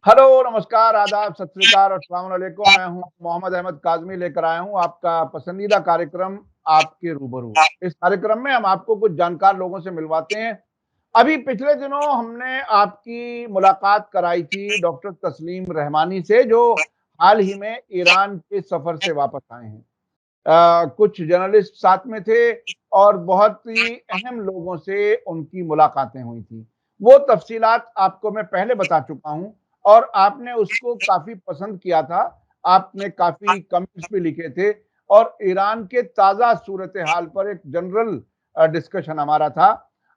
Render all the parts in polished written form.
Hello, नमस्कार, आदाब, सत श्री अकाल और अस्सलाम वालेकुम। मैं हूँ मोहम्मद अहमद काज़मी, लेकर आया हूँ आपका पसंदीदा कार्यक्रम आपके रूबरू। इस कार्यक्रम में हम आपको कुछ जानकार लोगों से मिलवाते हैं। अभी पिछले दिनों हमने आपकी मुलाकात कराई थी डॉक्टर तस्लीम रहमानी से, जो हाल ही में ईरान के सफ़र से वापस आए हैं। कुछ जर्नलिस्ट साथ में थे और बहुत ही अहम लोगों से उनकी मुलाकातें हुई थी। वो तफ़सीलात आपको मैं पहले बता चुका हूँ और आपने उसको काफ़ी पसंद किया था। आपने काफ़ी कमेंट्स भी लिखे थे और ईरान के ताज़ा सूरत-ए-हाल पर एक जनरल डिस्कशन हमारा था।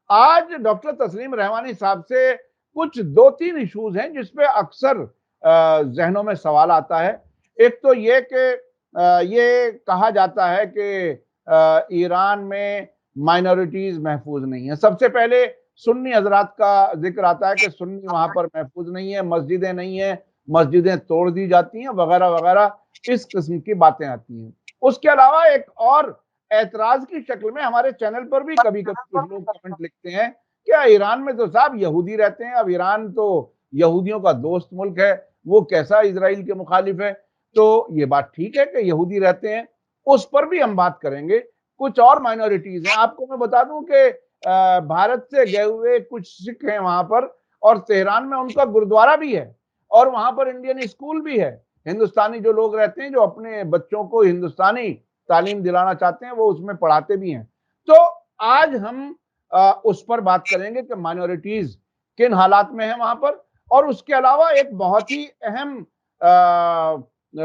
आज डॉक्टर तस्लीम रहमानी साहब से कुछ 2-3 इश्यूज़ हैं जिस पे अक्सर ज़हनों में सवाल आता है। एक तो ये कि ये कहा जाता है कि ईरान में माइनॉरिटीज़ महफूज़ नहीं है। सबसे पहले सुन्नी हज़रात का ज़िक्र आता है कि सुन्नी वहाँ पर महफूज़ नहीं है, मस्जिदें नहीं हैं, मस्जिदें तोड़ दी जाती हैं वग़ैरह-वग़ैरह, इस किस्म की बातें आती हैं। उसके अलावा एक और ऐतराज़ की शक्ल में हमारे चैनल पर भी कभी-कभी कुछ लोग कमेंट लिखते हैं, क्या ईरान में तो साहब यहूदी रहते हैं, अब ईरान तो यहूदियों का दोस्त मुल्क है, वो कैसा इज़राइल के मुखालिफ है? तो ये बात ठीक है कि यहूदी रहते हैं, उस पर भी हम बात करेंगे। कुछ और माइनॉरिटीज़ हैं, आपको मैं बता दूँ कि भारत से गए हुए कुछ सिख हैं वहाँ पर और तेहरान में उनका गुरुद्वारा भी है और वहाँ पर इंडियन स्कूल भी है। हिंदुस्तानी जो लोग रहते हैं, जो अपने बच्चों को हिंदुस्तानी तालीम दिलाना चाहते हैं, वो उसमें पढ़ाते भी हैं। तो आज हम उस पर बात करेंगे कि माइनॉरिटीज़ किन हालात में हैं वहाँ पर और उसके अलावा एक बहुत ही अहम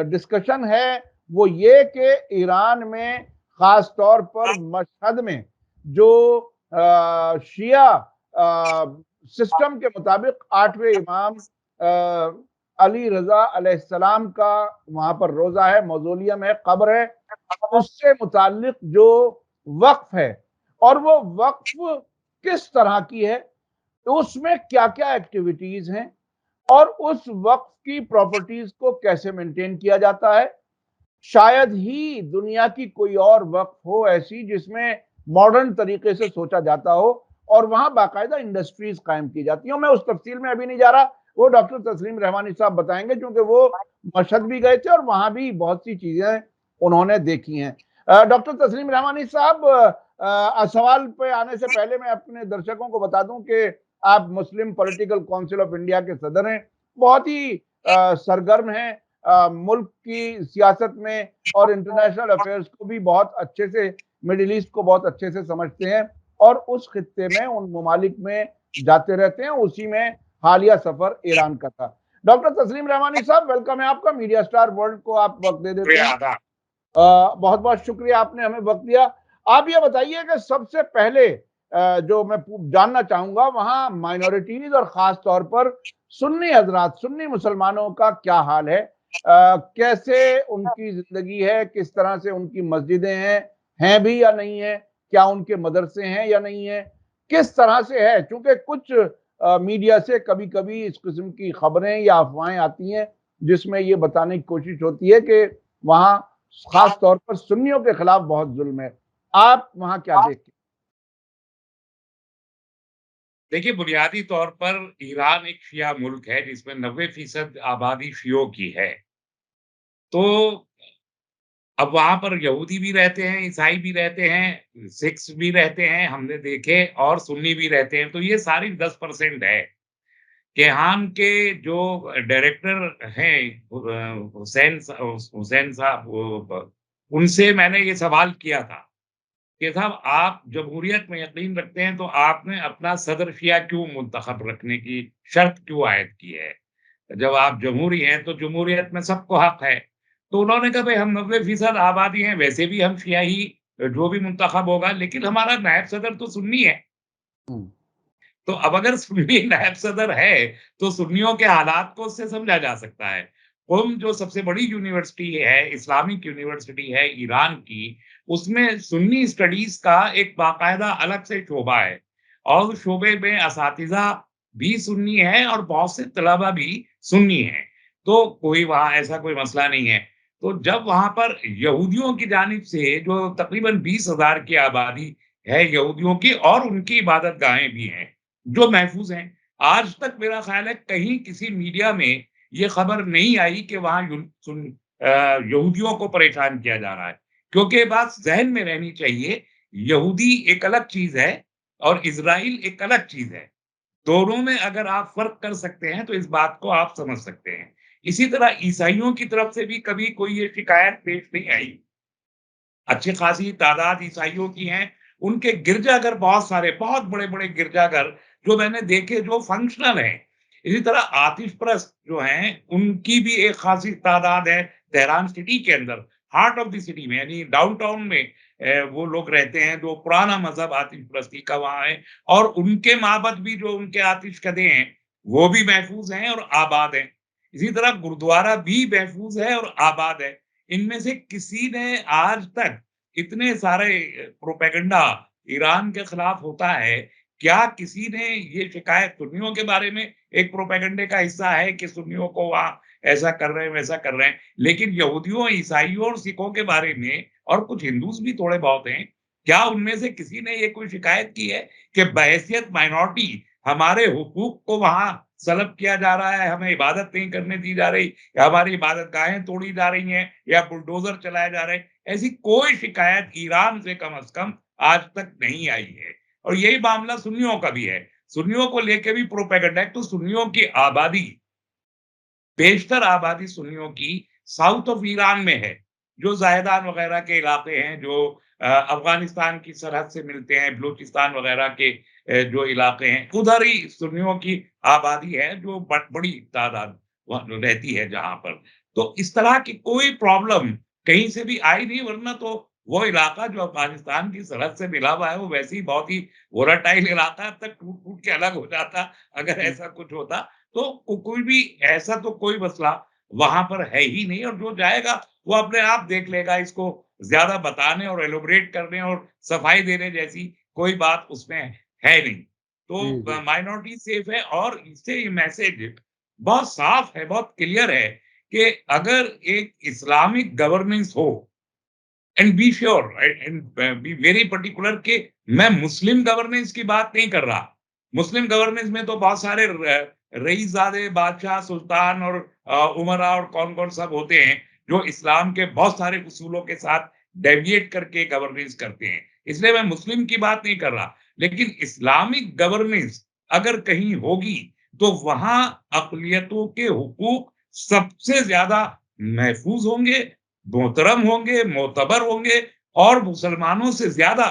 डिस्कशन है, वो ये कि ईरान में ख़ास तौर पर मशहद में जो शिया सिस्टम के मुताबिक 8वें इमाम अली रज़ा अलैहिस्सलाम का वहाँ पर रोज़ा है, मौज़ूलियम है, कब्र है, उससे मुताल्लिक जो वक़्फ़ है और वो वक़्फ़ किस तरह की है, उसमें क्या-क्या एक्टिविटीज़ हैं और उस वक़्फ़ की प्रॉपर्टीज़ को कैसे मेंटेन किया जाता है। शायद ही दुनिया की कोई और वक़्फ़ हो ऐसी जिसमें मॉडर्न तरीके से सोचा जाता हो और वहाँ बाकायदा इंडस्ट्रीज़ कायम की जाती हों। मैं उस तफ़सील में अभी नहीं जा रहा, वो डॉक्टर तस्लीम रहमानी साहब बताएँगे क्योंकि वो मशहद भी गए थे और वहाँ भी बहुत सी चीज़ें उन्होंने देखी हैं। डॉक्टर तस्लीम रहमानी साहब सवाल पे आने से पहले मैं अपने दर्शकों को बता दूँ कि आप मुस्लिम पॉलिटिकल काउंसिल ऑफ इंडिया के सदर हैं, बहुत ही सरगर्म हैं। मुल्क की सियासत में और इंटरनेशनल अफेयर्स को भी बहुत अच्छे से मिडिल ईस्ट को बहुत अच्छे से समझते हैं और उस खित्ते में उन ममालिक में जाते रहते हैं, उसी में हालिया सफ़र ईरान का था। डॉक्टर तस्लीम रहमानी साहब वेलकम है आपका, मीडिया स्टार वर्ल्ड को आप वक़्त दे देते हैं। बहुत-बहुत शुक्रिया आपने हमें वक़्त दिया। आप ये बताइए कि सबसे पहले जो मैं पू जानना चाहूँगा वहाँ माइनॉरिटीज़ और ख़ास तौर पर सुन्नी हज़रात, सुन्नी मुसलमानों का क्या हाल है? कैसे उनकी ज़िंदगी है? किस तरह से उनकी मस्जिदें हैं भी या नहीं हैं? क्या उनके मदरसे हैं या नहीं हैं? किस तरह से है? चूँकि कुछ मीडिया से कभी-कभी इस किस्म की खबरें या अफ़वाहें आती हैं, जिसमें ये बताने की कोशिश होती है कि वहाँ खास तौर पर सुन्नियों के खिलाफ बहुत जुल्म है। आप वहाँ क्या देखते देखिए, बुनियादी तौर पर ईरान एक शिया मुल्क है जिसमें 90% आबादी शियों की है। तो अब वहाँ पर यहूदी भी रहते हैं, ईसाई भी रहते हैं, सिख्स भी रहते हैं, हमने देखे और सुन्नी भी रहते हैं, तो ये सारी 10% है। केहान के जो डायरेक्टर हैं हुसैन साहब वो उनसे मैंने ये सवाल किया था कि साहब आप जमहूरियत में यकीन रखते हैं तो आपने अपना सदर शिया क्यों मुंतखब रखने की शर्त क्यों आयद की है? जब आप जमहूरी हैं तो जमहूरियत में सबको हक है। तो उन्होंने कहा भाई हम 90% आबादी हैं, वैसे भी हम शिया ही जो भी मुंतखब होगा, लेकिन हमारा नायब सदर तो सुन्नी है। हैं? तो अब अगर सुन्नी नायब सदर है, तो सुन्नियों के हालात को उससे समझा जा सकता है। क़ुम जो सबसे बड़ी यूनिवर्सिटी है, इस्लामिक यूनिवर्सिटी है ईरान की, उसमें सुन्नी स्टडीज़ का एक बाकायदा अलग से शोबा है और उस शोबे में असातिज़ा भी सुन्नी हैं और बहुत से तलबा भी सुन्नी हैं। तो कोई वहाँ ऐसा कोई मसला नहीं है। तो जब वहाँ पर यहूदियों की जानिब से जो तकरीबन 20,000 की आबादी है यहूदियों की और उनकी इबादत गाहें भी हैं। जो महफ़ूज़ हैं। आज तक मेरा ख़्याल है कहीं किसी मीडिया में ये खबर नहीं आई कि वहाँ यहूदियों को परेशान किया जा रहा है। क्योंकि ये बात ज़हन में रहनी चाहिए, यहूदी एक अलग चीज़ है और इज़राइल एक अलग चीज़ है। दोनों में अगर आप फ़र्क कर सकते हैं, तो इस बात को आप समझ सकते हैं। इसी तरह ईसाइयों की तरफ से भी कभी कोई ये शिकायत पेश नहीं आई। अच्छी खासी तादाद ईसाइयों की हैं। उनके गिरजाघर बहुत सारे, बहुत बड़े-बड़े गिरजाघर जो मैंने देखे जो फ़ंक्शनल हैं। इसी तरह आतिशप्रस्त जो हैं, उनकी भी एक खासी तादाद है तेहरान सिटी के अंदर, हार्ट ऑफ द सिटी में यानी डाउनटाउन में वो लोग रहते हैं जो पुराना मज़हब आतिशप्रस्ती का वहाँ है और उनके माबद भी जो उनके आतिशकदे हैं, वो भी महफ़ूज़ हैं और आबाद हैं। इसी तरह गुरुद्वारा भी महफ़ूज़ है और आबाद है। इनमें से किसी ने आज तक इतने सारे प्रोपेगेंडा ईरान के खिलाफ होता है, क्या किसी ने ये शिकायत सुन्नियों के बारे में एक प्रोपेगेंडे का हिस्सा है कि सुन्नियों को वहाँ ऐसा कर रहे हैं, वैसा कर रहे हैं। लेकिन यहूदियों, ईसाइयों और सिखों के बारे में और कुछ हिंदूस भी थोड़े बहुत हैं, क्या उनमें से किसी ने ये कोई शिकायत की है कि बहैसियत माइनॉरिटी हमारे हुकूक को वहाँ सलब किया जा रहा है, हमें इबादत नहीं करने दी जा रही या हमारी इबादतगाहें तोड़ी जा रही हैं या बुलडोज़र चलाए जा रहे हैं। ऐसी कोई शिकायत ईरान से कम से कम आज तक नहीं आई है और यही मामला सुन्नियों का भी है। सुन्नियों को लेके भी प्रोपेगेंडा है, तो सुन्नियों की आबादी बेशतर आबादी सुन्नियों की साउथ ऑफ ईरान में है, जो ज़ाहेदान वगैरह के इलाके हैं, जो अफ़गानिस्तान की सरहद से मिलते हैं, बलूचिस्तान वगैरह के जो इलाके हैं, उधर ही सुन्नियों की आबादी है, जो बड़ी तादाद वहाँ रहती है जहाँ पर। तो इस तरह की कोई प्रॉब्लम कहीं से भी आई नहीं, वरना तो वो इलाका जो अफ़गानिस्तान की सरहद से मिला हुआ है, वो वैसे ही बहुत ही वोलेटाइल इलाका है, अब तक टूट-फूट के अलग हो जाता, अगर जी, ऐसा कुछ होता। तो कोई भी ऐसा तो कोई मसला वहाँ पर है ही नहीं और जो जाएगा वो अपने आप देख लेगा इसको ज़्यादा बताने और एलैबोरेट करने और सफाई देने जैसी कोई बात उसमें है नहीं। जी, तो जी। माइनॉरिटी सेफ है और इससे ये मैसेज बहुत साफ है, बहुत क्लियर है कि अगर एक इस्लामिक गवर्नेंस हो and be sure and be very particular कि मैं मुस्लिम गवर्नेंस की बात नहीं कर रहा। मुस्लिम गवर्नेंस में तो बहुत सारे रईसज़ादे, बादशाह, सुल्तान और उमरा और कौन-कौन सब होते हैं, जो इस्लाम के बहुत सारे उसूलों के साथ डेविएट करके गवर्नेंस करते हैं। इसलिए मैं मुस्लिम की बात नहीं कर रहा। लेकिन इस्लामिक गवर्नेंस अगर कहीं होगी, तो वहाँ अक़लियतों के हुकूक सबसे ज़्यादा महफूज़ होंगे, मोहतरम होंगे, मोतबर होंगे और मुसलमानों से ज़्यादा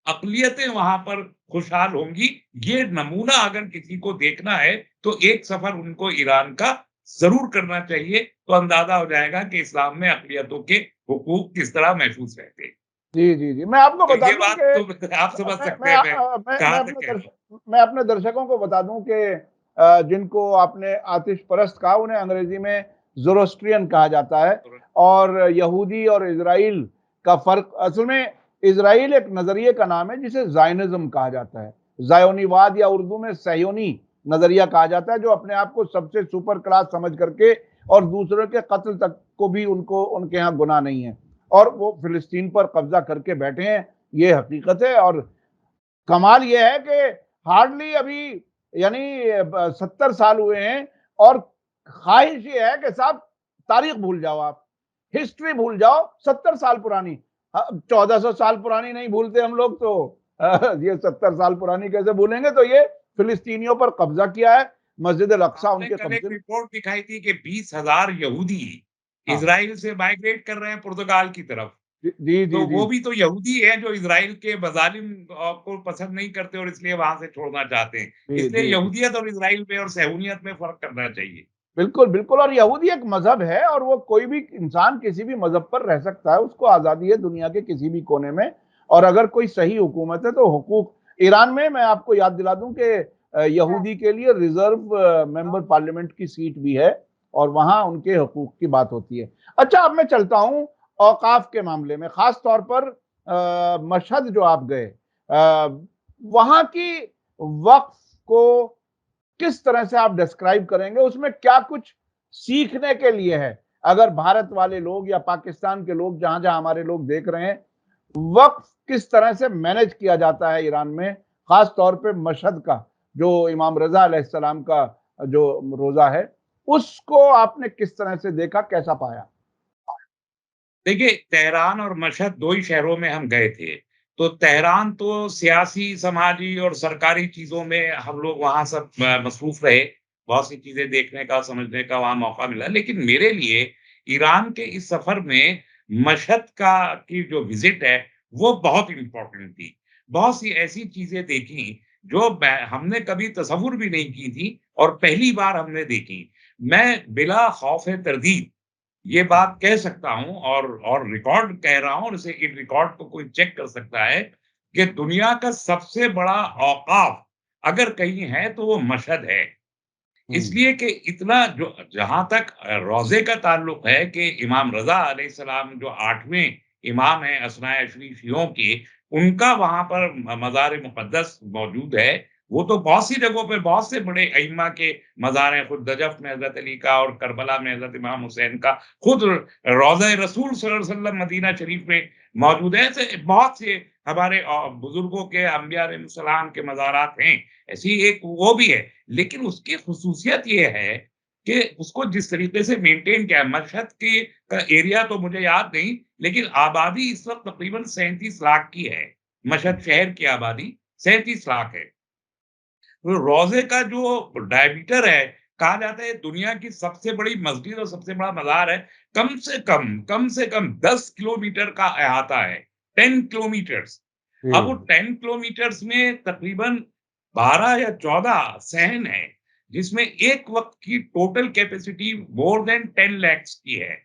अक़लियतें वहाँ पर खुशहाल होंगी। ये नमूना अगर किसी को देखना है, तो एक सफ़र उनको ईरान का ज़रूर करना चाहिए, तो अंदाज़ा हो जाएगा कि इस्लाम में अक़लियतों के हुकूक किस तरह महफूज़ रहते हैं। जी, जी, जी। मैं आपको तो बता ये दूँ बात कि तो आप समझ सकते हैं मैं मैं कहाँ तक अपने कह रहा हूँ। मैं अपने दर्शकों को बता दूँ कि जिनको आपने आतिश परस्त कहा, उन्हें अंग्रेज़ी में ज़ोरोस्ट्रियन कहा जाता है और यहूदी और इज़राइल का फ़र्क असल में इज़राइल एक नज़रिए का नाम है जिसे ज़ायनिज़्म कहा जाता है। ज़ायोनीवाद या उर्दू में सहयोनी नज़रिया कहा जाता है, जो अपने आप को सबसे सुपर क्लास समझ करके और दूसरों के कत्ल तक को भी उनको उनके यहाँ गुनाह नहीं है और वो फ़िलिस्तीन पर कब्ज़ा करके बैठे हैं, ये हकीकत है और कमाल ये है कि हार्डली अभी यानी 70 साल हुए हैं और ख्वाहिश ये है कि साहब तारीख भूल जाओ आप, हिस्ट्री भूल जाओ 70 साल पुरानी। 1400 साल पुरानी नहीं भूलते हम लोग तो ये 70 साल पुरानी कैसे भूलेंगे? तो ये फिलिस्तीनियों पर कब्जा किया है, मस्जिद अल अक्सा आपने उनके कल एक कब्जे में। रिपोर्ट दिखाई थी कि 20,000 यहूदी हाँ, इज़राइल से माइग्रेट कर रहे हैं पुर्तगाल की तरफ। जी, जी, तो जी, जी, वो भी तो यहूदी हैं जो इज़राइल के मज़ालिम को पसंद नहीं करते और इसलिए वहाँ से छोड़ना चाहते हैं। जी, इसलिए जी, जी। यहूदियत और इज़राइल में और सहूनियत में फ़र्क करना चाहिए। बिल्कुल, बिल्कुल और यहूदी एक मज़हब है और वो कोई भी इंसान किसी भी मज़हब पर रह सकता है, उसको आज़ादी है दुनिया के किसी भी कोने में और अगर कोई सही हुकूमत है तो हुकूक ईरान में मैं आपको याद दिला दूँ कि यहूदी के लिए रिज़र्व मेंबर पार्लियामेंट की सीट भी है और वहाँ उनके हकूक की बात होती है। अच्छा अब मैं चलता हूँ औकाफ के मामले में, ख़ास तौर पर मशहद जो आप गए वहाँ की वक़्फ़ को किस तरह से आप डिस्क्राइब करेंगे? उसमें क्या कुछ सीखने के लिए है? अगर भारत वाले लोग या पाकिस्तान के लोग जहाँ-जहाँ हमारे लोग देख रहे हैं, वक़्फ़ किस तरह से मैनेज किया जाता है ईरान में, ख़ास तौर पे मशहद का, जो इमाम रज़ा अलैहिस्सलाम का जो रोज़ा है, उसको आपने किस तरह से देखा, कैसा पाया? देखिए, तेहरान और मशहद 2 ही शहरों में हम गए थे। तो तेहरान तो सियासी, समाजी और सरकारी चीज़ों में हम लोग वहाँ सब मसरूफ़ रहे। बहुत सी चीज़ें देखने का, समझने का वहाँ मौका मिला। लेकिन मेरे लिए ईरान के इस सफ़र में मशहद की जो विज़िट है, वो बहुत इम्पोर्टेंट थी। बहुत सी ऐसी चीज़ें देखी, जो हमने कभी तसव्वुर भी नहीं की थी और पहली बार हमने देखी। मैं बिला खौफ़-ए-तरदीद ये बात कह सकता हूँ और रिकॉर्ड कह रहा हूँ और इसे इन रिकॉर्ड को कोई चेक कर सकता है कि दुनिया का सबसे बड़ा औक़ाफ़ अगर कहीं है तो वो मशहद है। हुँ, इसलिए कि इतना जो जहाँ तक रोज़े का ताल्लुक है कि इमाम रज़ा अलैहिस्सलाम जो 8वें इमाम हैं असनाए अशरी शियों के, उनका वहाँ पर मज़ार मुक़द्दस मौजूद है। वो तो बहुत सी जगहों पे बहुत से बड़े अइम्मा के मज़ार हैं, खुद नजफ़ में हज़रत अली का और करबला में हज़रत इमाम हुसैन का, खुद रोज़ा रसूल सल्लल्लाहु अलैहि वसल्लम मदीना शरीफ में मौजूद है। ऐसे बहुत से हमारे बुज़ुर्गों के अम्बिया अलैहिस्सलाम के मज़ारात हैं। ऐसी एक वो भी है। लेकिन उसकी ख़ुसूसियत ये है कि उसको जिस तरीके से मेंटेन किया है, मशहद के का एरिया तो मुझे याद नहीं, लेकिन आबादी इस वक़्त तकरीबन 37 लाख की है। मशहद हुँ, शहर की आबादी 37 लाख है। तो रोज़े का जो डायमीटर है, कहा जाता है दुनिया की सबसे बड़ी मस्जिद और सबसे बड़ा मज़ार है। कम से कम 10 किलोमीटर का अहाता है, 10 किलोमीटर्स। अब वो जी, 10 किलोमीटर्स में तकरीबन 12 या 14 सहन हैं, जिसमें एक वक़्त की total capacity more than 10 lakhs की है।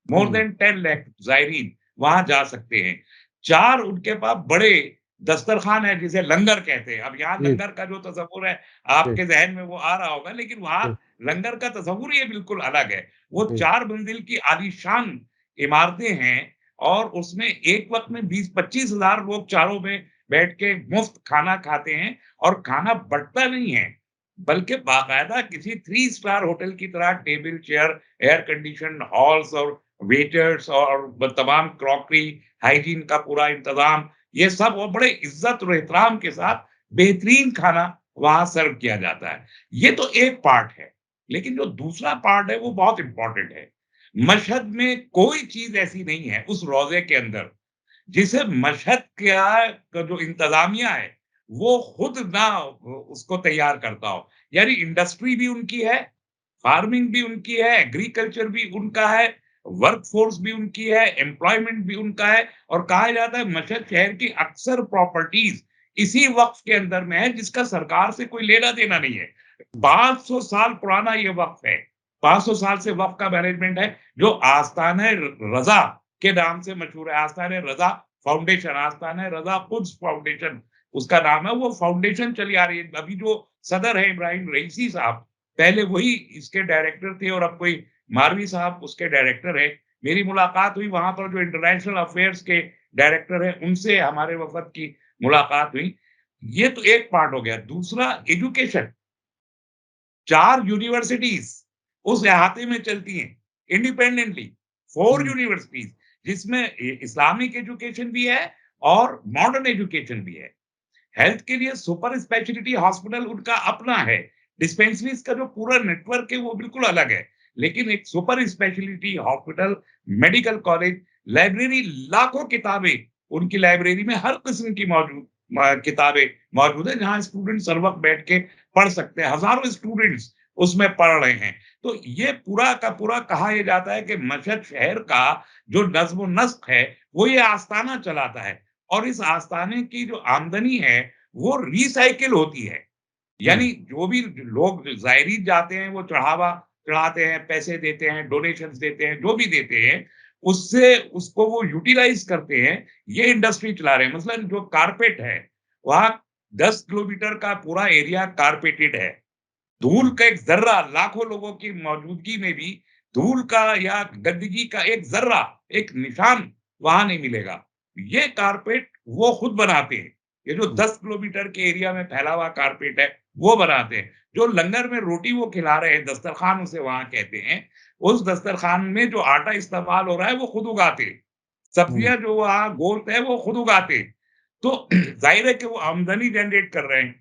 मोर हुँ, देन 10 लाख ज़ायरीन वहाँ जा सकते हैं। 4 उनके पास बड़े दस्तरख़्वान है जिसे लंगर कहते हैं। अब यहाँ जी, लंगर का जो तसव्वुर है जी, आपके ज़हन में वो आ रहा होगा, लेकिन वहाँ जी, लंगर का तसव्वुर ही बिल्कुल अलग है। वो जी, 4 मंजिल की आलीशान इमारतें हैं और उसमें एक वक़्त में 20-25 हज़ार लोग चारों में बैठ के मुफ़्त खाना खाते हैं और खाना बँटता नहीं है, बल्कि बाकायदा किसी 3 स्टार होटल की तरह table, chair, air condition halls और वेटर्स और तमाम क्रॉकरी, हाइजीन का पूरा इंतज़ाम, ये सब वो बड़े इज़्ज़त और एहतराम के साथ बेहतरीन खाना वहाँ सर्व किया जाता है। ये तो एक पार्ट है, लेकिन जो दूसरा पार्ट है वो बहुत इम्पोर्टेंट है। मशहद में कोई चीज़ ऐसी नहीं है उस रोज़े के अंदर जिसे मशहद का जो इंतज़ामिया है, वो खुद ना उसको तैयार करता हो। यानी इंडस्ट्री भी उनकी है, फार्मिंग भी उनकी है, एग्रीकल्चर भी उनका है, वर्कफ़ोर्स भी उनकी है, एम्प्लॉयमेंट भी उनका है और कहा जाता है मशहद शहर की अक्सर प्रॉपर्टीज़ इसी वक़्फ़ के अंदर में है जिसका सरकार से कोई लेना-देना नहीं है। हुँ, 500 साल पुराना ये वक़्फ़ है। 500 साल से वक़्फ़ का मैनेजमेंट है जो आस्ताने रज़ा के नाम से मशहूर है। आस्ताने रज़ा फाउंडेशन, आस्ताने रज़ा कुद्स फाउंडेशन उसका नाम है। वो फाउंडेशन चली आ रही है। अभी जो सदर हैं इब्राहिम रईसी साहब पहले वही इसके डायरेक्टर थे और अब कोई मारवी साहब उसके डायरेक्टर हैं। मेरी मुलाकात हुई वहाँ पर जो इंटरनेशनल अफेयर्स के डायरेक्टर हैं, उनसे हमारे वफ़द की मुलाकात हुई। ये तो एक पार्ट हो गया। दूसरा एजुकेशन, 4 यूनिवर्सिटीज़ उस इहाते में चलती हैं, इंडिपेंडेंटली, 4 हुँ, यूनिवर्सिटीज़ जिसमें इस्लामिक एजुकेशन भी है और मॉडर्न एजुकेशन भी है। हेल्थ के लिए सुपर स्पेशलिटी हॉस्पिटल उनका अपना है। डिस्पेंसरीज़ का जो पूरा नेटवर्क है वो बिल्कुल अलग है। लेकिन एक super speciality hospital, medical college, library लाखों किताबें उनकी लाइब्रेरी में हर किस्म की किताबें मौजूद है जहाँ स्टूडेंट्स हर वक़्त बैठ के पढ़ सकते हैं। हज़ारों स्टूडेंट्स उसमें पढ़ रहे हैं। तो ये पूरा का पूरा कहा ये जाता है कि मशहद शहर का जो नज़्म और नस्क है, वो ये आस्ताना चलाता है और इस आस्ताने की जो आमदनी है वो रिसाइकिल होती है। हुँ, यानी जो भी लोग ज़ायरीन जाते हैं, वो चढ़ावा चढ़ाते हैं, पैसे देते हैं, डोनेशंस देते हैं, जो भी देते हैं, उससे उसको वो यूटिलाइज़ करते हैं, ये इंडस्ट्री चला रहे हैं। मसलन जो कारपेट है, वहाँ 10 किलोमीटर का पूरा एरिया कारपेटेड है। धूल हुँ, का एक ज़र्रा लाखों लोगों की मौजूदगी में भी धूल का या गंदगी का एक ज़र्रा, एक निशान वहाँ नहीं मिलेगा। ये कारपेट वो खुद बनाते हैं। ये जो हुँ, 10 किलोमीटर के एरिया में फैला हुआ कारपेट है, वो बनाते हैं। जो लंगर में रोटी वो खिला रहे हैं, दस्तरख़्वान उसे वहाँ कहते हैं, उस दस्तरख़्वान में जो आटा इस्तेमाल हो रहा है, वो खुद उगाते हैं। हुँ, सब्जियाँ जो वहाँ गोश्त है, वो खुद उगाते हैं। तो ज़ाहिर है कि वो आमदनी जनरेट कर रहे हैं।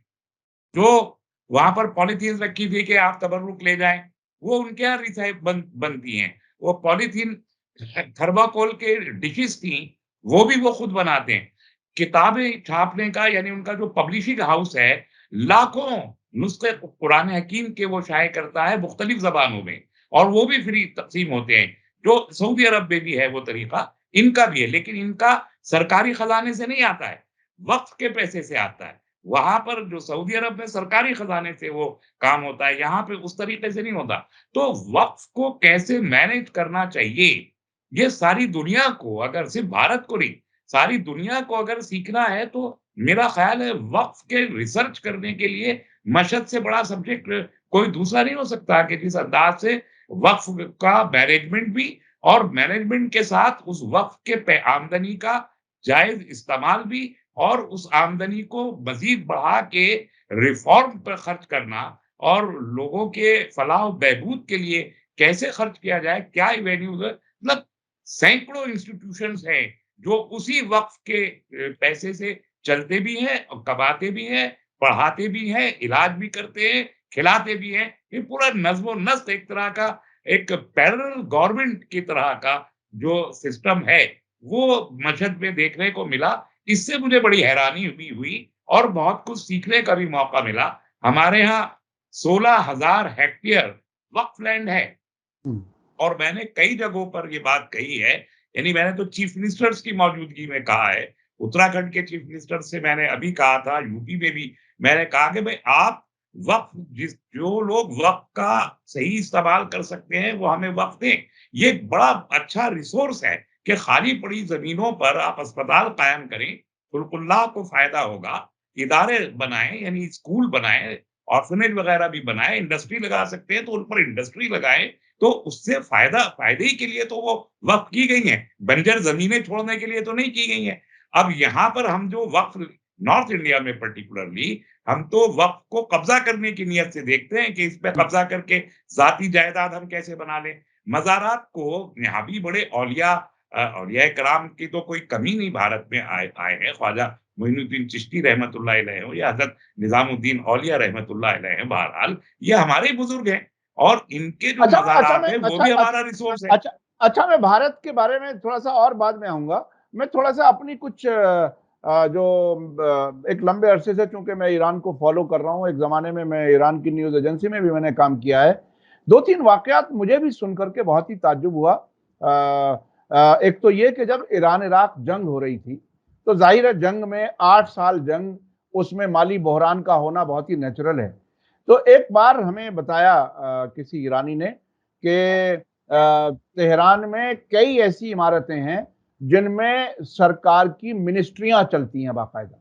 जो वहाँ पर पॉलिथीन्स रखी थी कि आप तबर्रुक ले जाएँ, वो उनके यहाँ बनती हैं। वो पॉलीथीन थर्माकोल के डिशेस थी, वो भी वो खुद बनाते हैं। किताबें छापने का यानी उनका जो पब्लिशिंग हाउस है, लाखों नुस्खे कुरान हकीम के वो शाये करता है मुख्तलिफ ज़बानों में, और वो भी फ्री तक़सीम होते हैं। जो सऊदी अरब में भी है वो तरीका, इनका भी है, लेकिन इनका सरकारी खज़ाने से नहीं आता है, वक़्फ़ के पैसे से आता है। वहाँ पर जो सऊदी अरब में सरकारी खज़ाने से वो काम होता है, यहाँ पे उस तरीके से नहीं होता। तो वक़्फ़ को कैसे मैनेज करना चाहिए, ये सारी दुनिया को, अगर सिर्फ़ भारत को नहीं, सारी दुनिया को अगर सीखना है, तो मेरा ख़्याल है वक़्फ़ के रिसर्च करने के लिए मशहद से बड़ा सब्जेक्ट कोई दूसरा नहीं हो सकता कि जिस अंदाज़ से वक़्फ़ का मैनेजमेंट भी, और मैनेजमेंट के साथ उस वक़्फ़ के आमदनी का जायज़ इस्तेमाल भी, और उस आमदनी को मज़ीद बढ़ा के रिफ़ॉर्म पर खर्च करना, और लोगों के फलाह-व-बहबूद के लिए कैसे खर्च किया जाए, क्या एवेन्यूज़ है, मतलब सैकड़ों इंस्टीट्यूशंस हैं, जो उसी वक़्फ़ के पैसे से चलते भी हैं और कमाते भी हैं, पढ़ाते भी हैं, इलाज भी करते हैं, खिलाते भी हैं। ये पूरा नज़्म-ओ-नस्क़ एक तरह का, एक पैरेलल गवर्नमेंट की तरह का जो सिस्टम है, वो मशहद में देखने को मिला। इससे मुझे बड़ी हैरानी भी हुई और बहुत कुछ सीखने का भी मौका मिला। हमारे यहाँ 16,000 हेक्टेयर वक़्फ़ लैंड है। हुँ। और मैंने कई जगहों पर ये बात कही है, यानी मैंने तो चीफ मिनिस्टर्स की मौजूदगी में कहा है। उत्तराखंड के चीफ मिनिस्टर से मैंने अभी कहा था, यूपी में भी मैंने कहा कि भई आप वक़्फ़, जो लोग वक़्फ़ का सही इस्तेमाल कर सकते हैं, वो हमें वक़्फ़ दें। ये बड़ा अच्छा रिसोर्स है कि खाली पड़ी ज़मीनों पर आप अस्पताल कायम करें, खुलकुल्लाह को फ़ायदा होगा। इदारे बनाएँ, यानी स्कूल बनाएँ, ऑर्फनेज वगैरह भी बनाएँ, इंडस्ट्री लगा सकते हैं तो उन पर इंडस्ट्री लगाएँ। तो उससे फायदे ही के लिए तो वो वक़्फ़ की गई हैं, बंजर ज़मीनें छोड़ने के लिए तो नहीं की गई हैं। अब यहाँ पर हम जो वक़्फ़, नॉर्थ इंडिया में पर्टिकुलरली, हम तो वक़्फ़ को कब्ज़ा करने की नियत से देखते हैं कि इस पे हुँ। कब्ज़ा करके ज़ाती जायदाद हम कैसे बना लें। मज़ारात को यहाँ भी बड़े औलियाए किराम की तो कोई कमी नहीं भारत में आए आए हैं, ख्वाजा मोइनुद्दीन चिश्ती रहमतुल्लाह अलैह हो या हज़रत निज़ामुद्दीन औलिया रहमतुल्लाह अलैह हैं, बहरहाल ये हमारे ही बुज़ुर्ग हैं, और इनके जो अच्छा अच्छा मज़ारात मैं हैं, वो अच्छा भी अ, हमारा रिसोर्स है। अच्छा अच्छा मैं भारत के बारे में थोड़ा-सा और बाद में आऊँगा। मैं थोड़ा-सा अपनी कुछ जो एक लंबे अरसे से चूँकि मैं ईरान को फ़ॉलो कर रहा हूँ, एक ज़माने में मैं ईरान की न्यूज़ एजेंसी में भी मैंने काम किया है। 2-3 वाक़यात मुझे भी सुन कर के बहुत ही ताज्जुब हुआ। एक तो ये कि जब ईरान-इराक जंग हो रही थी, तो ज़ाहिर है जंग में 8 साल जंग, उसमें माली बहरान का होना बहुत ही नेचुरल है। तो एक बार हमें बताया किसी ईरानी ने कि तेहरान में कई ऐसी इमारतें हैं, जिनमें सरकार की मिनिस्ट्रियाँ चलती हैं बाकायदा,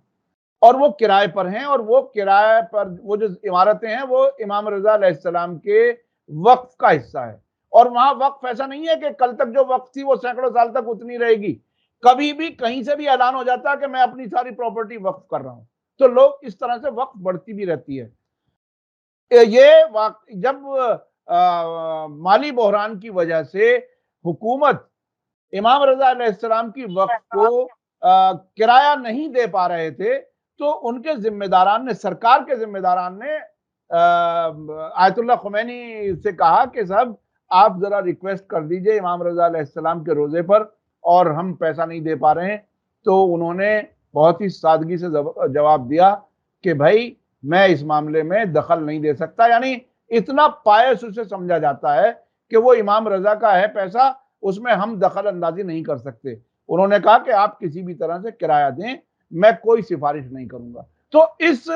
और वो किराए पर हैं, और वो किराए पर वो जो इमारतें हैं, वो इमाम रज़ा अलैहिस्सलाम के वक़्फ़ का हिस्सा है। और वहाँ वक़्फ़ ऐसा नहीं है कि कल तक जो वक़्फ़ थी, वो सैकड़ों साल तक उतनी रहेगी। कभी भी, कहीं से भी ऐलान हो जाता है कि मैं अपनी सारी प्रॉपर्टी वक़्फ़ कर रहा हूँ। तो लोग इस तरह से वक़्फ़ बढ़ती भी रहती है। ये वाक जब माली बहरान की वजह से हुकूमत इमाम रज़ा अलैहिस्सलाम की वक़्फ़ को किराया नहीं दे पा रहे थे, तो उनके ज़िम्मेदारान ने, सरकार के ज़िम्मेदारान ने आयतुल्लाह ख़ुमैनी से कहा कि साहब आप ज़रा रिक्वेस्ट कर दीजिए इमाम रज़ा अलैहिस्सलाम के रोज़े पर, और हम पैसा नहीं दे पा रहे हैं। तो उन्होंने बहुत ही सादगी से जवाब दिया कि भई मैं इस मामले में दखल नहीं दे सकता। यानी इतना पायस उसे समझा जाता है कि वो इमाम रज़ा का है पैसा, उसमें हम दखल अंदाज़ी नहीं कर सकते। उन्होंने कहा कि आप किसी भी तरह से किराया दें, मैं कोई सिफ़ारिश नहीं करूँगा। तो इस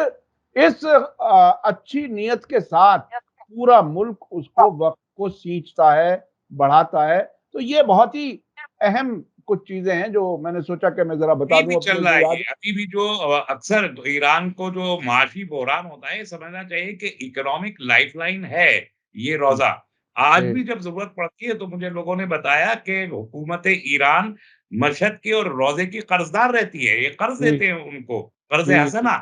अच्छी नीयत के साथ पूरा मुल्क उसको वक़्फ़ को सींचता है, बढ़ाता है। तो ये बहुत ही अहम कुछ चीज़ें हैं जो मैंने सोचा कि मैं ज़रा बता अभी भी दूँ अपने चल रहा जो है याद। ये, अभी भी जो अक्सर तो ईरान को जो माशी बहरान होता है, ये समझना चाहिए कि इकोनॉमिक लाइफ़लाइन है ये जी, रोज़ा। आज जी, भी जब ज़रूरत पड़ती है तो मुझे लोगों ने बताया कि हुकूमत ईरान मशहद की और रोज़े की कर्ज़दार रहती है। ये कर्ज़ जी, देते हैं उनको, कर्ज़ जी, जी। हसना,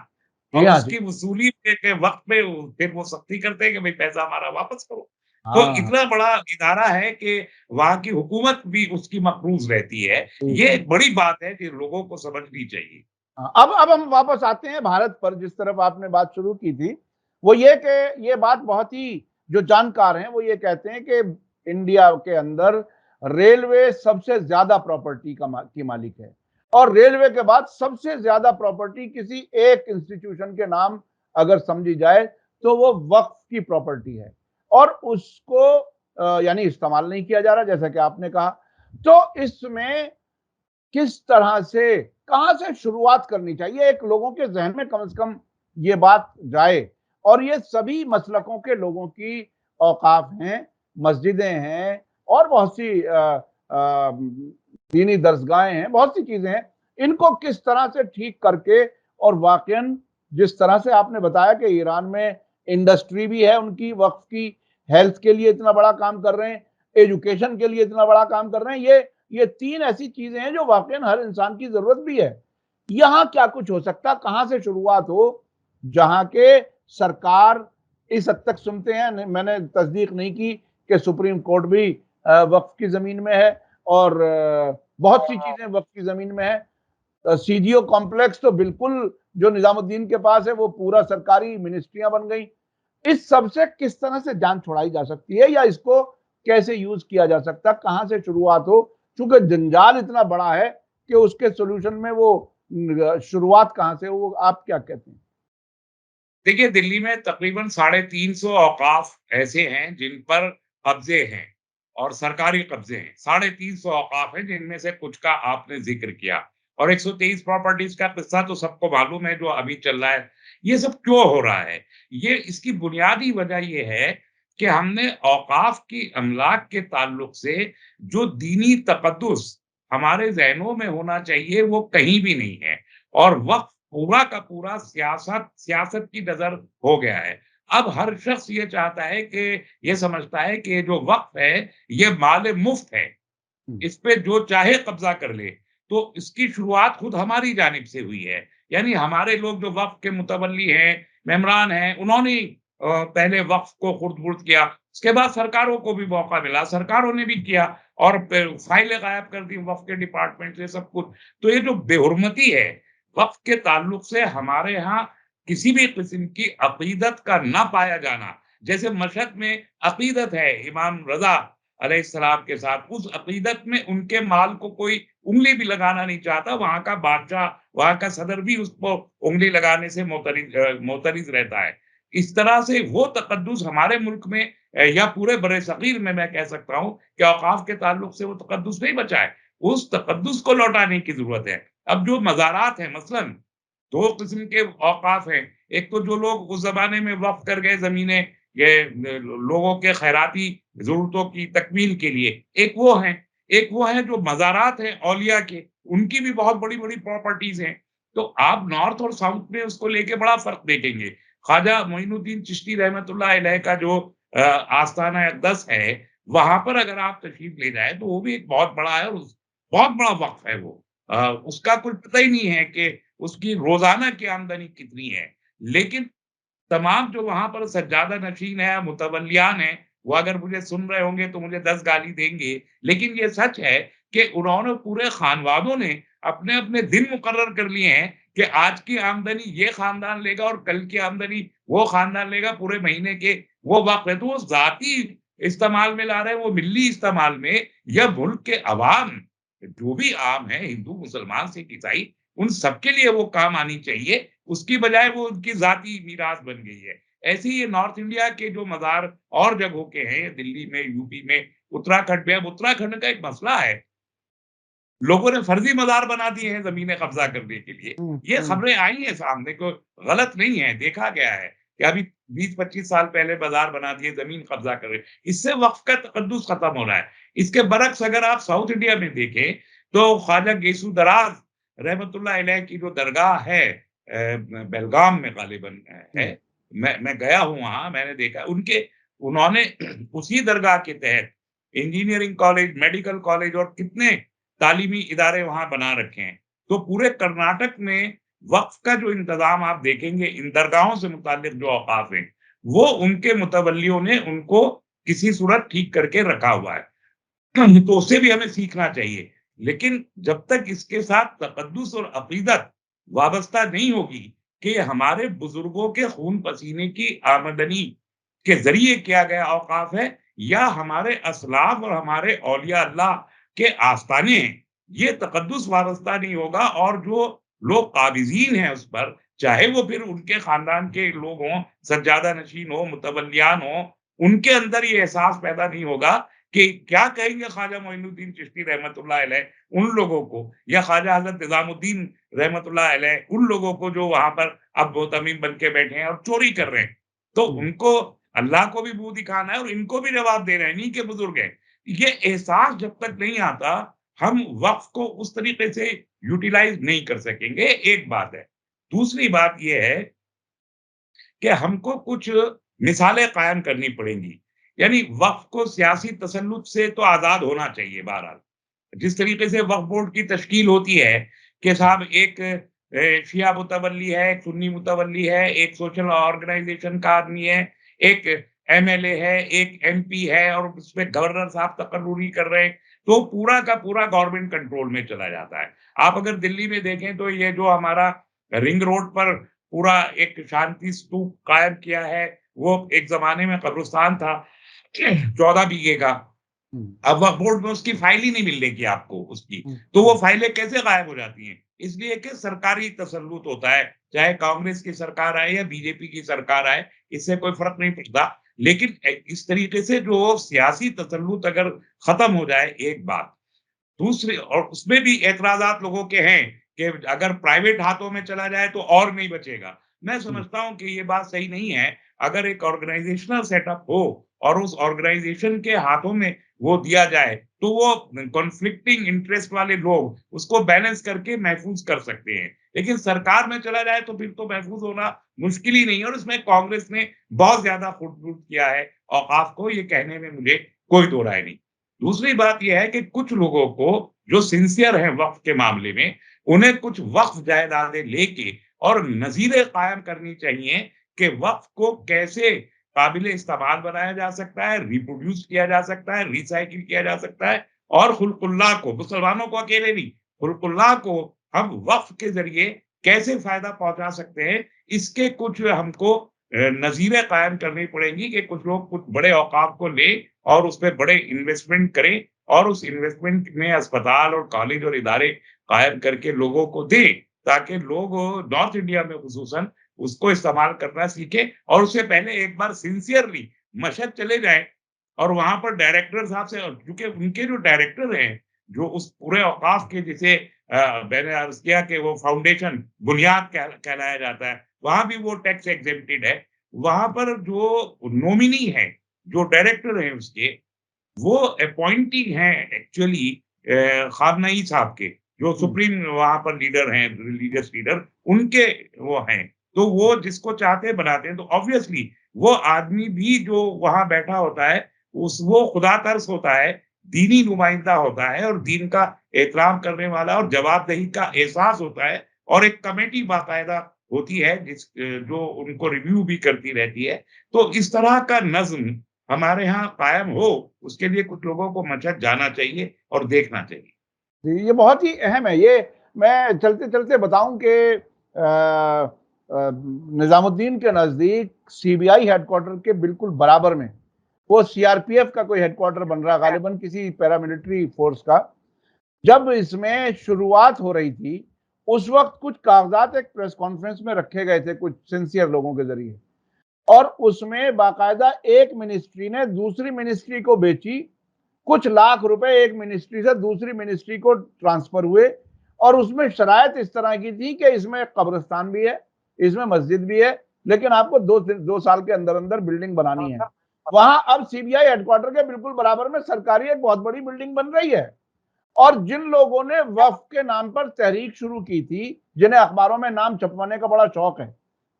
जी और हाँ, जी। उसकी वसूली के वक़्त पे फिर वो सख्ती करते हैं कि भई पैसा हमारा वापस करो। तो हाँ, इतना बड़ा इदारा है कि वहाँ की हुकूमत भी उसकी मक़रूज़ रहती है। जी, ये जी। एक बड़ी बात है कि लोगों को समझनी चाहिए। हाँ, अब हम वापस आते हैं भारत पर, जिस तरफ आपने बात शुरू की थी। वो ये कि ये बात बहुत ही जो जानकार हैं वो ये कहते हैं कि इंडिया के अंदर रेलवे सबसे ज्यादा प्रॉपर्टी की मालिक है, और रेलवे के बाद सबसे ज्यादा प्रॉपर्टी किसी एक इंस्टीट्यूशन के नाम अगर समझी जाए तो वो वक्फ की प्रॉपर्टी है, और उसको यानी इस्तेमाल नहीं किया जा रहा जैसा कि आपने कहा। तो इसमें किस तरह से, कहां से शुरुआत करनी चाहिए, एक लोगों के जहन में कम से कम ये बात जाए। और ये सभी मसलकों के लोगों की औकाफ हैं, मस्जिदें हैं, और बहुत सी दीनी दरसगाहें हैं, बहुत सी चीजें हैं। इनको किस तरह से ठीक करके, और वाकईन जिस तरह से आपने बताया कि ईरान में इंडस्ट्री भी है उनकी वक्फ की, हेल्थ के लिए इतना बड़ा काम कर रहे हैं, एजुकेशन के लिए इतना बड़ा काम कर रहे हैं, ये तीन ऐसी चीजें हैं जो वाकईन हर इंसान की जरूरत भी है। यहां क्या कुछ हो सकता, कहां से शुरुआत हो जहां के सरकार इस हद तक सुनते हैं। मैंने तस्दीक नहीं की कि सुप्रीम कोर्ट भी वक्फ की जमीन में है, और बहुत सी चीजें वक्फ की जमीन में है। सीजीओ कॉम्प्लेक्स तो बिल्कुल जो निजामुद्दीन के पास है वो पूरा सरकारी मिनिस्ट्रियां बन गई। इस सब से किस तरह से जान छुड़ाई जा सकती है, या इसको कैसे यूज किया जा सकता, कहां से शुरुआत हो, चूंकि जंजाल इतना बड़ा है कि उसके सोल्यूशन में वो शुरुआत कहां से हो, वो आप क्या कहते हैं? देखिए, दिल्ली में तकरीबन 350 औकाफ ऐसे हैं जिन पर कब्जे हैं और सरकारी कब्जे हैं। 350 औकाफ हैं जिनमें से कुछ का आपने जिक्र किया, और 123 प्रॉपर्टीज का किस्सा तो सबको मालूम है जो अभी चल रहा है। ये सब क्यों हो रहा है? ये इसकी बुनियादी वजह ये है कि हमने औकाफ की अमलाक के ताल्लुक से जो दीनी तकद्दुस हमारे ज़हनों में होना चाहिए वो कहीं भी नहीं है, और वक़्फ़ पूरा का पूरा सियासत की नज़र हो गया है। अब हर शख्स ये चाहता है कि ये समझता है कि ये जो वक़्फ़ है, ये माल मुफ़्त है। हम्म, इस पे जो चाहे कब्ज़ा कर ले। तो इसकी शुरुआत खुद हमारी जानिब से हुई है। यानी हमारे लोग जो वक़्फ़ के मुतवल्ली हैं, मेम्बरान हैं, उन्होंने ही पहले वक़्फ़ को खुर्द-बुर्द किया। उसके बाद सरकारों को भी मौका मिला, सरकारों ने भी किया, और फाइलें गायब कर दी वक़्फ़ के डिपार्टमेंट से, सब कुछ। तो ये जो बेहुरमती है, वक़्फ़ के ताल्लुक से हमारे यहाँ किसी भी किस्म की अक़ीदत का ना पाया जाना, जैसे मशहद में अक़ीदत है इमाम रज़ा अलैहिस्सलाम के साथ, उस अक़ीदत में उनके माल को कोई उँगली भी लगाना नहीं चाहता, वहाँ का बादशाह, वहाँ का सदर भी उसको उँगली लगाने से मोतरिज़ रहता है। इस तरह से वो तकद्दुस हमारे मुल्क में या पूरे बर्रे-सग़ीर में मैं कह सकता हूँ कि औक़ाफ़ के ताल्लुक से वो तकद्दुस नहीं बचा है। उस तकद्दुस को लौटाने की ज़रूरत है। अब जो मज़ारात हैं मसलन, 2 किस्म के औक़ाफ़ हैं। एक तो जो लोग उस ज़माने में वक़्फ़ कर गए ज़मीनें, ये लोगों के खैराती ज़रूरतों की तकमील के लिए, एक वो हैं जो मज़ारात हैं औलिया के, उनकी भी बहुत बड़ी-बड़ी प्रॉपर्टीज़ हैं। तो आप नॉर्थ और साउथ में उसको लेके बड़ा फ़र्क देखेंगे। ख्वाजा मोइनुद्दीन चिश्ती रहमतुल्लाह अलैह का जो आस्ताना अक़दस है, वहाँ पर अगर आप तशरीफ़ ले जाएँ, तो वो भी एक बहुत बड़ा है, और बहुत बड़ा वक़्फ़ है वो। उसका कुछ पता ही नहीं है कि उसकी रोज़ाना की आमदनी कितनी है। लेकिन तमाम जो वहाँ पर सज्जादा नशीन है, मुतवल्लियान हैं, वो अगर मुझे सुन रहे होंगे तो मुझे 10 गाली देंगे। लेकिन ये सच है कि उन्होंने, पूरे खानवादों ने अपने-अपने दिन मुकर्रर कर लिए हैं कि आज की आमदनी ये खानदान लेगा और कल की आमदनी वो खानदान लेगा, पूरे महीने के वो वक़्त है। तो वो ज़ाती इस्तेमाल में ला रहे हैं, वो मिल्ली इस्तेमाल में, या मुल्क के अवाम, जो भी आम है, हिंदू, मुसलमान, सिख, ईसाई, उन सबके लिए वो काम आनी चाहिए। उसकी बजाय वो उनकी ज़ाती मीरास बन गई है। ऐसे ही ये नॉर्थ इंडिया के जो मज़ार और जगहों के हैं, दिल्ली में, यूपी में, उत्तराखंड में, अब उत्तराखंड का एक मसला है, लोगों ने फर्जी मज़ार बना दिए हैं ज़मीनें कब्ज़ा करने के लिए। हम्म, ये हम्म, खबरें आई हैं सामने, को गलत नहीं है, देखा गया है कि अभी 20-25 साल पहले मज़ार बना दिए, ज़मीन कब्ज़ा कर रहे हैं। इससे वक़्फ़ का तक़द्दुस ख़त्म हो रहा है। इसके बरअक्स अगर आप साउथ इंडिया में देखें, तो ख्वाजा गेसू दराज रहमतुल्लाह अलैह की जो दरगाह है, बेलगाम में ग़ालिबन है। हम्म, मैं गया हूँ वहाँ, मैंने देखा उन्होंने उसी दरगाह के तहत इंजीनियरिंग कॉलेज, मेडिकल कॉलेज और कितने तालीमी इदारे वहाँ बना रखे हैं। तो पूरे कर्नाटक में वक़्फ़ का जो इंतज़ाम आप देखेंगे, इन दरगाहों से मुताल्लिक़ जो औक़ाफ़ हैं, वो उनके मुतवल्लियों ने उनको किसी सूरत ठीक करके रखा हुआ है। तो उससे भी हमें सीखना चाहिए। लेकिन जब तक इसके साथ तक़द्दुस और अक़ीदत वाबस्ता नहीं होगी कि हमारे बुज़ुर्गों के खून पसीने की आमदनी के ज़रिए किया गया औकाफ है या हमारे असलाफ और हमारे औलिया अल्लाह के आस्ताने हैं। ये तकद्दुस वाबस्ता नहीं होगा और जो लोग काबिज़ीन हैं उस पर, चाहे वो फिर उनके ख़ानदान के लोग हों, सज्जादा नशीन हों, मुतवल्लियान हों, उनके अंदर ये एहसास पैदा नहीं होगा कि क्या कहेंगे ख्वाजा मोइनुद्दीन चिश्ती रहमतुल्लाह अलैह उन लोगों को या ख्वाजा हज़रत निज़ामुद्दीन रहमतुल्लाह अलैह उन लोगों को जो वहाँ पर अब मोहतमिम बन के बैठे हैं और चोरी कर रहे हैं। तो हम्म, उनको अल्लाह को भी मुँह दिखाना है और इनको भी जवाब दे रहे हैं, इन्हीं के बुज़ुर्ग हैं। ये एहसास जब तक नहीं आता, हम वक़्फ़ को उस तरीके से यूटिलाइज़ नहीं कर सकेंगे, एक बात है। दूसरी बात ये है कि हमको कुछ मिसालें कायम करनी पड़ेंगी। यानी वक़्फ़ को सियासी तसल्लुत से तो आज़ाद होना चाहिए बहरहाल। जिस तरीके से वक्फ बोर्ड की तश्कील होती है कि साहब एक शिया मुतवल्ली है, एक सुन्नी मुतवल्ली है, एक सोशल ऑर्गेनाइज़ेशन का आदमी है, एक एमएलए है, एक एमपी है और उसमें गवर्नर साहब तकर्रुरी कर रहे हैं, तो पूरा का पूरा गवर्नमेंट कंट्रोल में चला जाता है। आप अगर दिल्ली में देखें तो ये जो हमारा रिंग रोड पर पूरा एक शांति स्तूप कायम किया है, वो एक ज़माने में कब्रिस्तान था 14 बीघे का। हम्म, अब वक्फ बोर्ड में उसकी फाइल ही नहीं मिलेगी आपको उसकी। हम्म, तो वो हम्म, फाइलें कैसे गायब हो जाती हैं? इसलिए कि सरकारी तसल्लुत होता है, चाहे कांग्रेस की सरकार आए या बीजेपी की सरकार आए, इससे कोई फ़र्क नहीं पड़ता। लेकिन इस तरीके से जो सियासी तसल्लुत अगर खत्म हो जाए एक बात, दूसरे और उसमें भी ऐतराज़ात लोगों के हैं कि अगर प्राइवेट हाथों में चला जाए तो और नहीं बचेगा। मैं हम्म, समझता हूँ कि ये बात सही नहीं है। अगर एक ऑर्गेनाइज़ेशनल सेटअप हो और उस ऑर्गेनाइज़ेशन के हाथों में वो दिया जाए, तो वो कॉन्फ्लिक्टिंग इंटरेस्ट वाले लोग उसको बैलेंस करके महफूज़ कर सकते हैं। लेकिन सरकार में चला जाए तो फिर तो महफूज़ होना मुश्किल ही नहीं है और इसमें कांग्रेस ने बहुत ज़्यादा खुट-बुट किया है औकाफ को, ये कहने में मुझे कोई दो राय नहीं। दूसरी बात ये है कि कुछ लोगों को जो सिंसियर हैं वक़्फ़ के मामले में, उन्हें कुछ वक़्फ़ जायदादें लेके और नज़ीरें कायम करनी चाहिए कि वक़्फ़ को कैसे काबिल इस्तेमाल बनाया जा सकता है, रिप्रोड्यूस किया जा सकता है, रिसाइकिल किया जा सकता है और खुल्कुल्लाह को, मुसलमानों को अकेले नहीं, खुल्कुल्लाह को हम वक़्फ़ के ज़रिए कैसे फ़ायदा पहुँचा सकते हैं, इसके कुछ हमको नज़ीरें कायम करनी पड़ेंगी कि कुछ लोग कुछ बड़े औक़ाफ को लें और उसपे बड़े इन्वेस्टमेंट करें और उस इन्वेस्टमेंट में अस्पताल और कॉलेज और इदारे कायम करके लोगों को दें, ताकि लोग नॉर्थ इंडिया में ख़ुसूसन उसको इस्तेमाल करना सीखें और उससे पहले एक बार सिंसियरली मशहद चले जाएँ और वहाँ पर डायरेक्टर साहब से क्योंकि उनके जो डायरेक्टर हैं, जो उस पूरे औक़ाफ के जिसे मैंने अर्ज़ किया कि वो फाउंडेशन बुनियाद कहलाया जाता है, वहाँ भी वो टैक्स एक्जेम्प्टेड है। वहाँ पर जो नॉमिनी हैं, जो डायरेक्टर हैं उसके, वो अपॉइंटी हैं एक्चुअली खामनई साहब के, जो हम्म, सुप्रीम वहाँ पर लीडर हैं, रिलीजियस लीडर, उनके वो हैं। तो वो जिसको चाहते हैं बनाते हैं, तो ऑब्वियसली वो आदमी भी जो वहाँ बैठा होता है, वो खुदा तरस होता है, दीनी नुमाइंदा होता है और दीन का एहतराम करने वाला और जवाबदेही का एहसास होता है और एक कमेटी बाकायदा होती है जो उनको रिव्यू भी करती रहती है। तो इस तरह का नज़्म हमारे यहाँ कायम हो, उसके लिए कुछ लोगों को मशहद जाना चाहिए और देखना चाहिए। जी, ये बहुत ही अहम है। ये मैं चलते-चलते बताऊँ कि निज़ामुद्दीन के नज़दीक सीबीआई हेडक्वार्टर के बिल्कुल बराबर में, वो सीआरपीएफ का कोई हेडक्वार्टर बन रहा है, गालिबन किसी पैरामिलिट्री फोर्स का। जब इसमें शुरुआत हो रही थी, उस वक़्त कुछ कागज़ात एक प्रेस कॉन्फ्रेंस में रखे गए थे कुछ सिंसियर लोगों के ज़रिए और उसमें बाकायदा एक मिनिस्ट्री ने दूसरी मिनिस्ट्री को बेची, कुछ लाख रुपए एक मिनिस्ट्री से दूसरी मिनिस्ट्री को ट्रांसफर हुए और उसमें शराइत इस तरह की थी कि इसमें कब्रिस्तान भी है, इसमें मस्जिद भी है, लेकिन आपको 2 साल के अंदर-अंदर बिल्डिंग बनानी है। वहाँ अब सीबीआई हेडक्वार्टर के बिल्कुल बराबर में सरकारी एक बहुत बड़ी बिल्डिंग बन रही है और जिन लोगों ने वक़्फ़ के नाम पर तहरीक शुरू की थी, जिन्हें अखबारों में नाम छपवाने का बड़ा शौक है,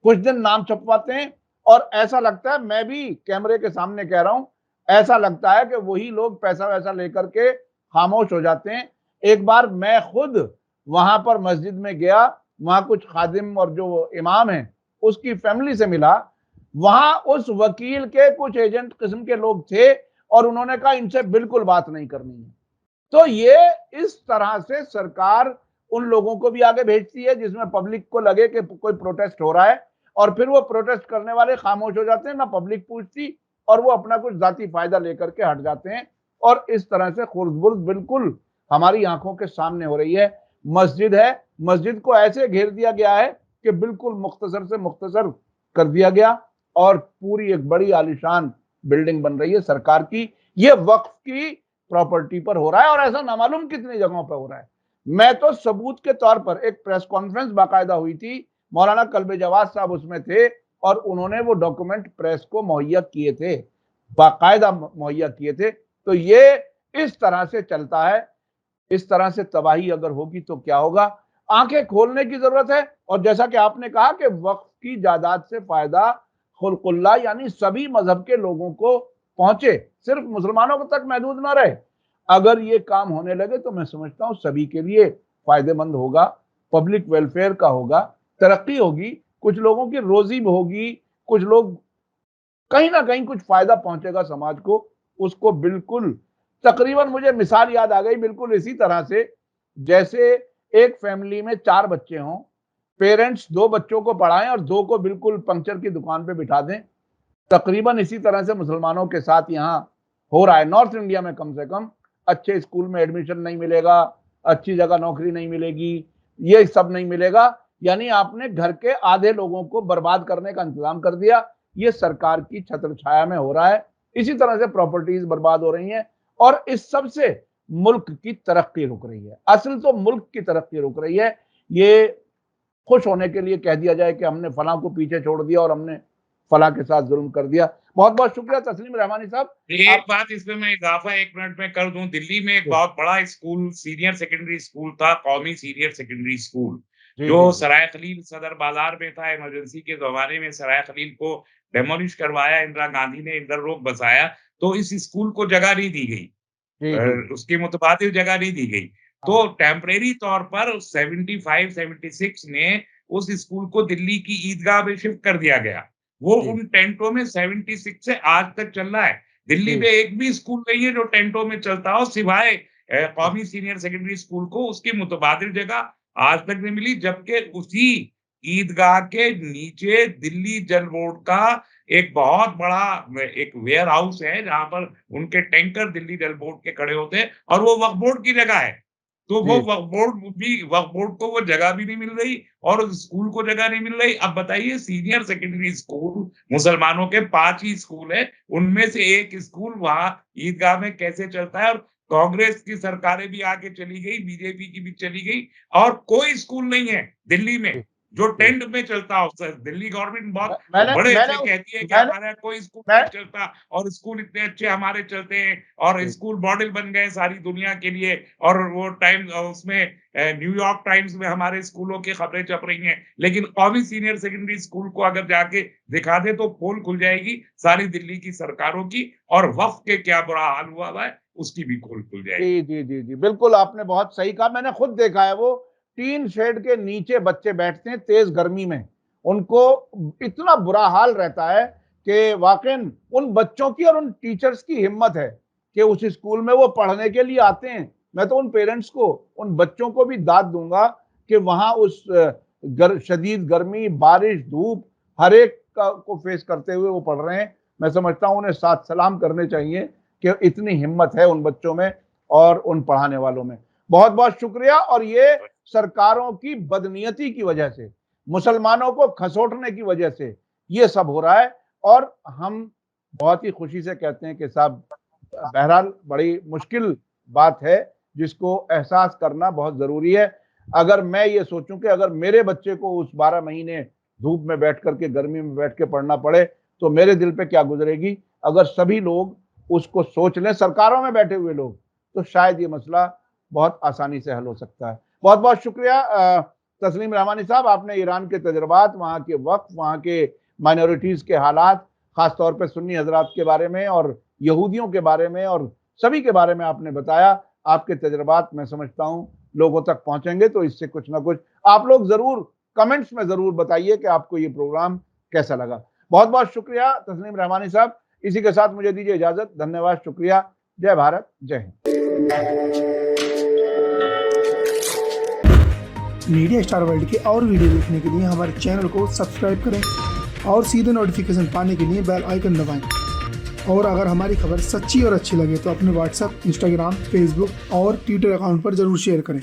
कुछ दिन नाम छपवाते हैं और ऐसा लगता है मैं भी कैमरे के सामने कह रहा हूँ, ऐसा लगता है कि वही लोग पैसा-वैसा लेकर के खामोश हो जाते हैं। एक बार मैं खुद वहाँ पर मस्जिद में गया, वहाँ कुछ खादिम और जो इमाम हैं, उसकी फैमिली से मिला। वहाँ उस वकील के कुछ एजेंट किस्म के लोग थे और उन्होंने कहा इनसे बिल्कुल बात नहीं करनी है। तो ये इस तरह से सरकार उन लोगों को भी आगे भेजती है जिसमें पब्लिक को लगे कि कोई प्रोटेस्ट हो रहा है और फिर वो प्रोटेस्ट करने वाले खामोश हो जाते हैं, ना पब्लिक पूछती, और वो अपना कुछ जाती फायदा लेकर के हट जाते हैं। और इस तरह से खुर्द-बुर्द बिल्कुल हमारी आंखों के सामने हो रही है। मस्जिद है, मस्जिद को ऐसे घेर दिया गया है कि बिल्कुल मुख्तसर से मुख्तसर कर दिया गया, और पूरी एक बड़ी आलीशान बिल्डिंग बन रही है सरकार की। ये वक्फ की प्रॉपर्टी पर हो रहा है, और ऐसा नामालूम कितनी जगहों पर हो रहा है। मैं तो सबूत के तौर पर, एक प्रेस कॉन्फ्रेंस बाकायदा हुई थी, मौलाना कल्बे जवाद साहब उसमें थे, और उन्होंने वो डॉक्यूमेंट प्रेस को मुहैया किए थे, बाकायदा मुहैया किए थे। तो ये इस तरह से चलता है। इस तरह से तबाही अगर होगी तो क्या होगा? आंखें खोलने की जरूरत है। और जैसा कि आपने कहा कि वक्फ की जायदाद से फायदा खुलकुल्ला यानी सभी मजहब के लोगों को पहुंचे, सिर्फ मुसलमानों तक महदूद ना रहे। अगर ये काम होने लगे तो मैं समझता हूं सभी के लिए फायदेमंद होगा, पब्लिक वेलफेयर का होगा, तरक्की होगी, कुछ लोगों की रोजी भी होगी, कुछ लोग कहीं ना कहीं कुछ फायदा पहुंचेगा समाज को, उसको बिल्कुल। तकरीबन मुझे मिसाल याद आ गई, बिल्कुल इसी तरह से जैसे एक फैमिली में 4 बच्चे हों, पेरेंट्स 2 बच्चों को पढ़ाएं और 2 को बिल्कुल पंक्चर की दुकान पे बिठा दें। तकरीबन इसी तरह से मुसलमानों के साथ यहाँ हो रहा है, नॉर्थ इंडिया में कम से कम। अच्छे स्कूल में एडमिशन नहीं मिलेगा, अच्छी जगह नौकरी नहीं मिलेगी, ये सब नहीं मिलेगा, यानी आपने घर के आधे लोगों को बर्बाद करने का इंतजाम कर दिया। ये सरकार की छत्र छाया में हो रहा है। इसी तरह से प्रॉपर्टीज बर्बाद हो रही हैं, और इस सब से मुल्क की तरक्की रुक रही है। असल तो मुल्क की तरक्की रुक रही है। ये खुश होने के लिए कह दिया जाए कि हमने फलां को पीछे छोड़ दिया और हमने फलां के साथ जुल्म कर दिया। बहुत बहुत शुक्रिया तस्लीम रहमानी साहब। एक बात इसमें मैं इजाफा 1 मिनट में कर दूं। दिल्ली में एक बहुत बड़ा स्कूल, सीनियर सेकेंडरी स्कूल था, कौमी सीनियर सेकेंडरी स्कूल, जो सराय खलील सदर बाजार में था। इमरजेंसी के जमाने में सराय खलील को डेमोलिश करवाया, इंदिरा गांधी ने इंदर रोक बसाया, तो इस स्कूल को जगह नहीं दी गई, उसकी मुतबादिल जगह नहीं दी गई। तो टेम्परेरी तौर पर 75-76 में उस स्कूल को दिल्ली की ईदगाह में शिफ्ट कर दिया गया। वो उन टेंटों में 76 से आज तक चल रहा है। दिल्ली में एक भी स्कूल नहीं है जो टेंटों में चलता हो, सिवाय कौमी सीनियर सेकेंडरी स्कूल को उसकी मुतबादिल जगह आज तक नहीं मिली। जबकि उसी ईदगाह के नीचे दिल्ली जल बोर्ड का एक बहुत बड़ा एक वेयर हाउस है, जहां पर उनके टैंकर दिल्ली जल बोर्ड के खड़े होते हैं, और वो वक्फ बोर्ड की जगह है। तो वो वक्फ बोर्ड को वो जगह भी नहीं मिल रही, और उस स्कूल को जगह नहीं मिल रही। अब बताइए, सीनियर सेकेंडरी स्कूल मुसलमानों के 5 ही स्कूल है, उनमें से एक स्कूल वहां ईदगाह में कैसे चलता है? और कांग्रेस की सरकारें भी आके चली गई, बीजेपी की भी चली गई, और कोई स्कूल नहीं है दिल्ली में जो टेंट में चलता हो। दिल्ली गवर्नमेंट बहुत बड़े से कहती है कि हमारा कोई स्कूल नहीं चलता, और स्कूल इतने अच्छे हमारे चलते हैं, और स्कूल मॉडल बन गए सारी दुनिया के लिए। और वो टाइम उसमें न्यूयॉर्क टाइम्स में हमारे स्कूलों की खबरें छप रही हैं। लेकिन कौमी सीनियर सेकेंडरी स्कूल को अगर जाके दिखा दे तो पोल खुल जाएगी सारी दिल्ली की सरकारों की, और वक्फ के क्या बुरा हाल हुआ है उसकी भी पोल खुल जाएगी। जी जी जी जी, बिल्कुल आपने बहुत सही कहा। मैंने खुद देखा है, वो टीन शेड के नीचे बच्चे बैठते हैं तेज गर्मी में, उनको इतना बुरा हाल रहता है कि वाकई उन बच्चों की और उन टीचर्स की हिम्मत है कि उस स्कूल में वो पढ़ने के लिए आते हैं। मैं तो उन पेरेंट्स को, उन बच्चों को भी दाद दूंगा कि वहां उस शदीद गर्मी, बारिश, धूप, हर एक को फेस करते हुए वो पढ़ रहे हैं। मैं समझता हूं उन्हें साथ सलाम करने चाहिए कि इतनी हिम्मत है उन बच्चों में और उन पढ़ाने वालों में। बहुत बहुत शुक्रिया। और ये सरकारों की बदनीयती की वजह से, मुसलमानों को खसोटने की वजह से ये सब हो रहा है, और हम बहुत ही खुशी से कहते हैं कि साहब, बहरहाल बड़ी मुश्किल बात है जिसको एहसास करना बहुत जरूरी है। अगर मैं ये सोचूं कि अगर मेरे बच्चे को उस 12 महीने धूप में बैठ करके, गर्मी में बैठ के पढ़ना पड़े, तो मेरे दिल पे क्या गुजरेगी। अगर सभी लोग उसको सोच लें, सरकारों में बैठे हुए लोग, तो शायद ये मसला बहुत आसानी से हल हो सकता है। बहुत बहुत शुक्रिया तस्लीम रहमानी साहब, आपने ईरान के तजुर्बात, वहाँ के वक्त, वहाँ के माइनॉरिटीज के हालात, खासतौर पर सुन्नी हजरात के बारे में और यहूदियों के बारे में और सभी के बारे में आपने बताया। आपके तजुर्बात मैं समझता हूँ लोगों तक पहुंचेंगे, तो इससे कुछ ना कुछ आप लोग जरूर कमेंट्स में जरूर बताइए कि आपको ये प्रोग्राम कैसा लगा। बहुत बहुत शुक्रिया तस्लीम रहमानी साहब। इसी के साथ मुझे दीजिए इजाजत। धन्यवाद, शुक्रिया। जय भारत, जय हिंद। मीडिया स्टार वर्ल्ड के और वीडियो देखने के लिए हमारे चैनल को सब्सक्राइब करें और सीधे नोटिफिकेशन पाने के लिए बेल आइकन दबाएं। और अगर हमारी खबर सच्ची और अच्छी लगे तो अपने व्हाट्सएप, इंस्टाग्राम, फेसबुक और ट्विटर अकाउंट पर जरूर शेयर करें।